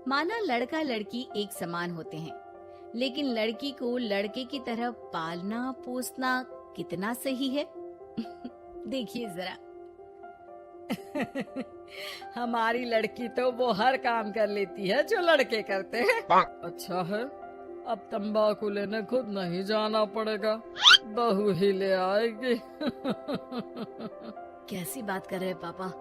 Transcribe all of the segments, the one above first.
माना लड़का लड़की एक समान होते हैं, लेकिन लड़की को लड़के की तरह पालना पोसना कितना सही है? देखिए जरा। हमारी लड़की तो वो हर काम कर लेती है जो लड़के करते हैं। अच्छा है, अब तंबाकू लेने खुद नहीं जाना पड़ेगा, बहू ही ले आएगी। कैसी बात कर रहे हैं पापा?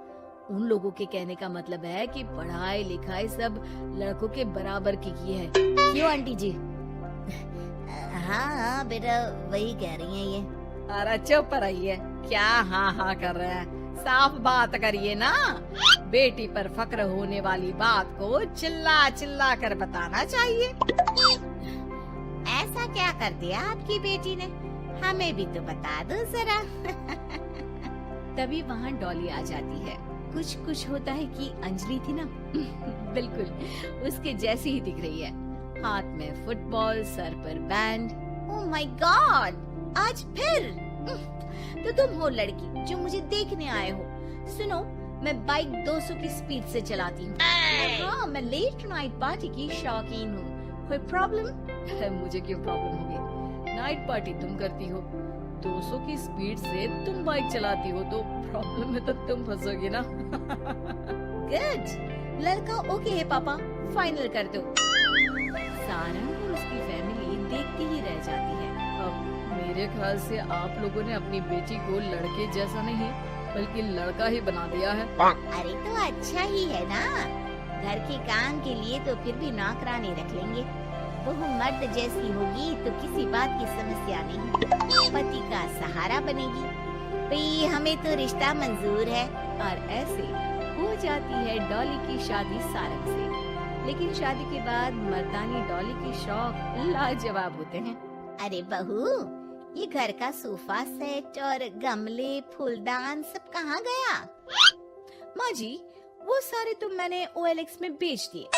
उन लोगों के कहने का मतलब है कि पढ़ाई लिखाई सब लड़कों के बराबर की है। क्यों आंटी जी? हाँ हाँ बेटा, वही कह रही हैं ये। अरे चुप रहिए, क्या हाँ हाँ कर रहे हैं, साफ बात करिए ना। बेटी पर फक्र होने वाली बात को चिल्ला चिल्ला कर बताना चाहिए। ऐसा क्या कर दिया आपकी बेटी ने, हमें भी तो बता दो जरा। तभी वहाँ डॉली आ जाती है। कुछ कुछ होता है कि अंजलि थी ना, बिल्कुल उसके जैसी ही दिख रही है। हाथ में फुटबॉल, सर पर बैंड। ओह माय गॉड, आज फिर? तो तुम हो लड़की जो मुझे देखने आए हो। सुनो, मैं बाइक 200 की स्पीड से चलाती हूँ। हाँ, मैं लेट नाइट पार्टी की शौकीन हूँ। कोई प्रॉब्लम? मुझे क्यों प्रॉब्लम होगी? नाइट पार्टी तुम करती हो, 200 की स्पीड से तुम बाइक चलाती हो, तो प्रॉब्लम में तो तुम फंसोगी ना। गुड, लड़का ओके है पापा, फाइनल कर दो। सारंग और उसकी फैमिली देखती ही रह जाती है। अब मेरे ख्याल से आप लोगों ने अपनी बेटी को लड़के जैसा नहीं बल्कि लड़का ही बना दिया है। अरे तो अच्छा ही है ना, घर के काम के लिए तो फिर भी नौकरानी रख लेंगे। बहू मर्द जैसी होगी तो किसी बात की समस्या नहीं, पति का सहारा बनेगी। भाई हमें तो रिश्ता मंजूर है। और ऐसे हो जाती है डॉली की शादी सारंग से। लेकिन शादी के बाद मर्दानी डॉली के शौक लाजवाब होते हैं। अरे बहू, ये घर का सोफा सेट और गमले फूलदान सब कहाँ गया? माँ जी, वो सारे तो मैंने OLX में बेच दिए।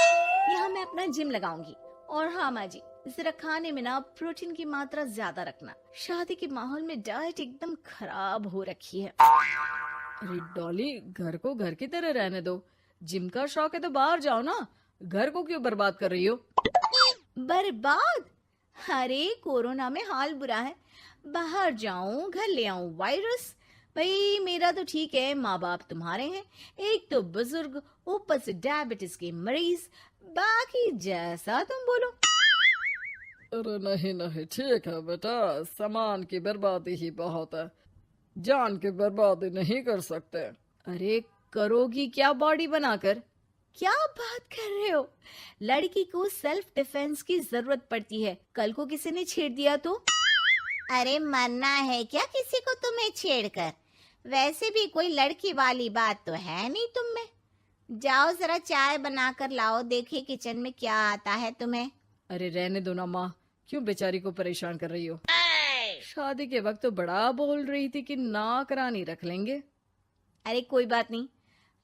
यहाँ मैं अपना जिम लगाऊंगी। और हाँ माँ जी, जरा खाने में ना प्रोटीन की मात्रा ज्यादा रखना। शादी के माहौल में डाइट एकदम खराब हो रखी है। अरे डॉली, घर को घर की तरह रहने दो। जिम का शौक है तो बाहर जाओ ना, घर को क्यों बर्बाद कर रही हो? बर्बाद? अरे कोरोना में हाल बुरा है, बाहर जाऊं घर ले आऊं वायरस। भाई मेरा तो ठीक है, माँ बाप तुम्हारे हैं, एक तो बुजुर्ग, ऊपर से डायबिटीज के मरीज, बाकी जैसा तुम बोलो। अरे नहीं नहीं, ठीक है बेटा, सामान की बर्बादी ही बहुत है, जान की बर्बादी नहीं कर सकते। अरे करोगी क्या बॉडी बनाकर? क्या बात कर रहे हो? लड़की को सेल्फ डिफेंस की जरूरत पड़ती है, कल को किसी ने छेड़ दिया तो? अरे मरना है क्या किसी को तुम्हें छेड़कर? वैसे भी कोई लड़की वाली बात तो है नहीं तुम में। जाओ जरा चाय बनाकर लाओ, देखे किचन में क्या आता है तुम्हें। अरे रहने दो ना माँ, क्यों बेचारी को परेशान कर रही हो? शादी के वक्त तो बड़ा बोल रही थी कि नौकरानी रख लेंगे। अरे कोई बात नहीं,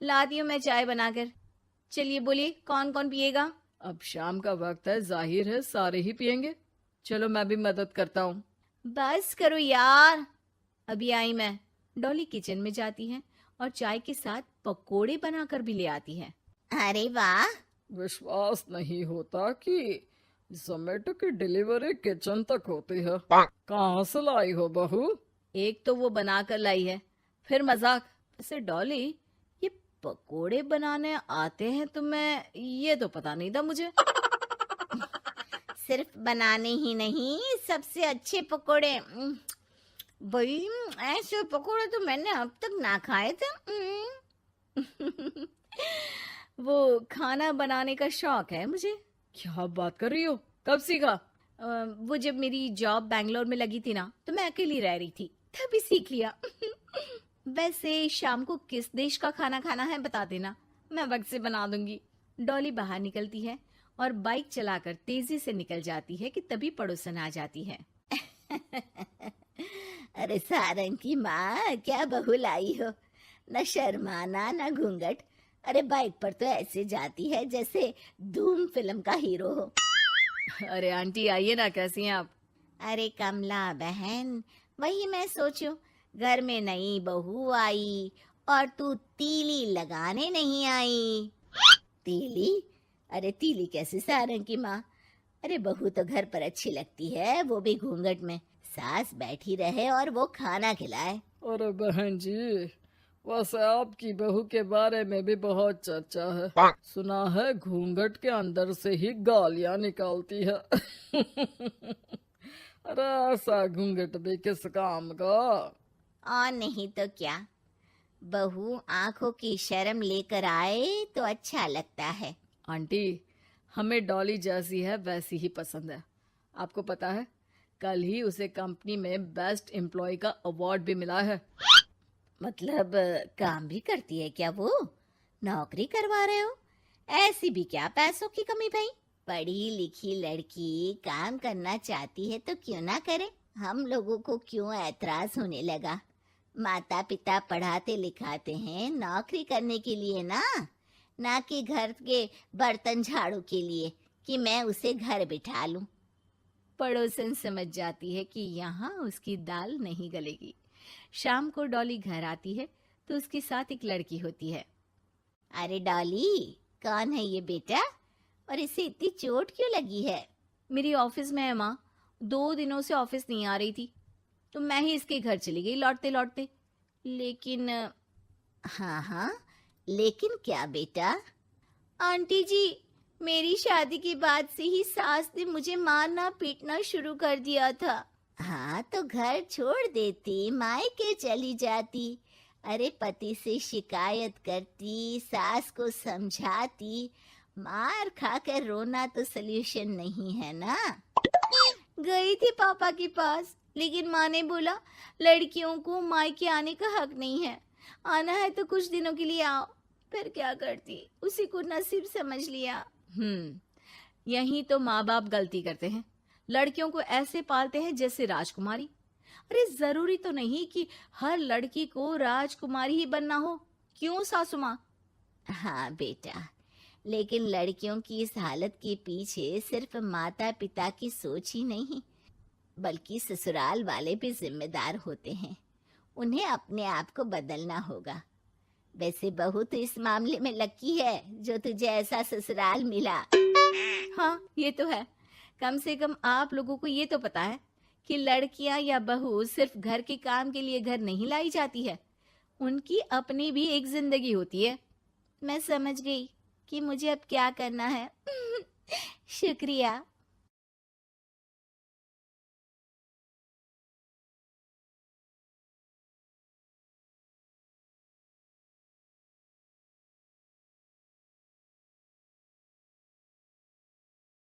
लाती हूँ मैं चाय बनाकर। चलिए बोलिए, कौन कौन पिएगा? अब शाम का वक्त है, जाहिर है सारे ही पियेंगे। चलो मैं भी मदद करता हूँ। बस करो यार, अभी आई मैं। डॉली किचन में जाती है और चाय के साथ पकोड़े बनाकर भी ले आती है। अरे वाह, विश्वास नहीं होता कि जोमेटो की डिलीवरी किचन तक होती है। कहाँ से लाई हो बहू? एक तो वो बनाकर लाई है, फिर मजाक। वैसे डॉली, ये पकोड़े बनाने आते हैं तुम्हें? ये तो पता नहीं था मुझे। सिर्फ बनाने ही नहीं, सबसे अच्छे पकोड़े। भाई ऐसे पकोड़े तो मैंने अब तक ना खाए थे। वो खाना बनाने का शौक है मुझे। क्या बात कर रही हो, कब सीखा? वो जब मेरी जॉब बैंगलोर में लगी थी ना, तो मैं अकेली रह रही थी, तभी सीख लिया। वैसे शाम को किस देश का खाना खाना है बता देना, मैं वक्त से बना दूंगी। डॉली बाहर निकलती है और बाइक चलाकर तेजी से निकल जाती है कि तभी पड़ोसन आ जाती है। अरे सारंग की माँ, क्या बहू लाई हो, न शर्माना न घूंघट। अरे बाइक पर तो ऐसे जाती है जैसे धूम फिल्म का हीरो हो। अरे आंटी आइए ना, कैसी हैं आप? अरे कमला बहन, वही मैं सोचूं, घर में नई बहू आई और तू तीली लगाने नहीं आई। तीली? अरे तीली कैसे सारंग की माँ। अरे बहू तो घर पर अच्छी लगती है, वो भी घूंघट में। सास बैठी रहे और वो खाना खिलाए। अरे बहन जी, वैसे आपकी बहू के बारे में भी बहुत चर्चा है। सुना है घूंघट के अंदर से ही गालियां निकालती है। अरे ऐसा घूंघट भी किस काम का। और नहीं तो क्या, बहू आंखों की शर्म लेकर आए तो अच्छा लगता है। आंटी, हमें डॉली जैसी है वैसी ही पसंद है। आपको पता है, कल ही उसे कंपनी में बेस्ट एम्प्लॉय का अवार्ड भी मिला है। मतलब काम भी करती है क्या वो? नौकरी करवा रहे हो? ऐसी भी क्या पैसों की कमी भाई? पढ़ी लिखी लड़की काम करना चाहती है तो क्यों ना करे। हम लोगों को क्यों ऐतराज होने लगा? माता पिता पढ़ाते लिखाते हैं नौकरी करने के लिए ना कि घर के बर्तन झाड़ू के लिए कि मैं उसे घर बिठा लूं। पड़ोसन समझ जाती है कि यहाँ उसकी दाल नहीं गलेगी। शाम को डॉली घर आती है तो उसके साथ एक लड़की होती है। अरे डॉली, कौन है ये बेटा और इसे इतनी चोट क्यों लगी है? मेरी ऑफिस में है माँ, 2 दिनों से ऑफिस नहीं आ रही थी तो मैं ही इसके घर चली गई लौटते लौटते। लेकिन हाँ, लेकिन क्या बेटा? आंटी जी, मेरी शादी के बाद से ही सास ने मुझे मारना पीटना शुरू कर दिया था। हाँ तो घर छोड़ देती, मायके चली जाती। अरे पति से शिकायत करती, सास को समझाती। मार खाकर रोना तो सल्यूशन नहीं है ना। गई थी पापा के पास, लेकिन माँ ने बोला लड़कियों को मायके आने का हक नहीं है, आना है तो कुछ दिनों के लिए आओ। फिर क्या करती, उसी को नसीब समझ लिया। यही तो माँ बाप गलती करते हैं, लड़कियों को ऐसे पालते हैं जैसे राजकुमारी। अरे जरूरी तो नहीं कि हर लड़की को राजकुमारी ही बनना हो, क्यों सासू माँ? हाँ बेटा, लेकिन लड़कियों की इस हालत के पीछे सिर्फ माता पिता की सोच ही नहीं, बल्कि ससुराल वाले भी जिम्मेदार होते हैं। उन्हें अपने आप को बदलना होगा। वैसे बहू तो इस मामले में लकी है जो तुझे ऐसा ससुराल मिला। हाँ ये तो है, कम से कम आप लोगों को ये तो पता है कि लड़कियां या बहू सिर्फ घर के काम के लिए घर नहीं लाई जाती है, उनकी अपनी भी एक जिंदगी होती है। मैं समझ गई कि मुझे अब क्या करना है। शुक्रिया।